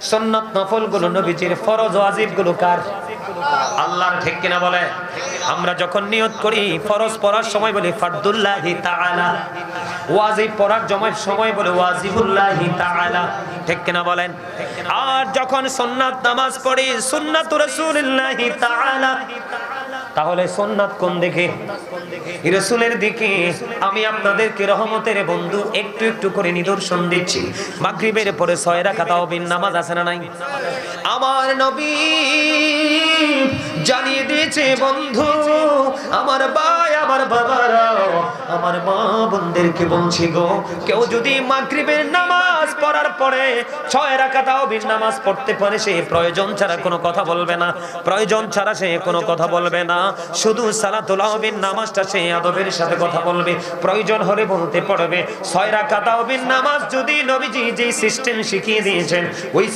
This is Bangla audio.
সুন্নাত নফল গুলো নবীজির, ফরজ ওয়াজিব গুলো কার? আল্লাহর। ঠিক কিনা বলে? আমরা যখন নিয়ত করি ফরজ পড়ার সময় বলি ফারদুল্লাহি তাআলা, ওয়াজিব পড়ার সময় বলি ওয়াজিবুল্লাহি তাআলা। ঠিক কিনা বলেন? আর যখন সুন্নাত নামাজ পড়ি সুন্নাতুর রাসূলুল্লাহি তাআলা, তাহলে সুন্নাত কোন দিকে? রাসূলের দিকে। আমি আপনাদেরকে রহমতের বন্ধু একটু একটু করে নিদর্শন দিচ্ছি। মাগরিবের পরে 6 রাকাত তাওবিন নামাজ আছে না নাই? আমার নবী জানিয়ে দিয়েছে বন্ধু, আমার ভাই, আমার বাবারা, আমার মা বোনদেরকে বলছি গো, কেউ যদি মাগরিবের নামাজ পড়ার পরে 6 রাকাত তাওবিন নামাজ পড়তে পারে সে প্রয়োজন ছাড়া কোনো কথা বলবে না, প্রয়োজন ছাড়া সে কোনো কথা বলবে না। শুধু সালাতুল তাওবিন নামাজটা সে আদবের সাথে কথা বলবে, প্রয়োজন হলে বলতে পারবে। 6 রাকাত তাওবিন নামাজ যদি নবীজি যে সিস্টেম শিখিয়ে দিয়েছেন ওই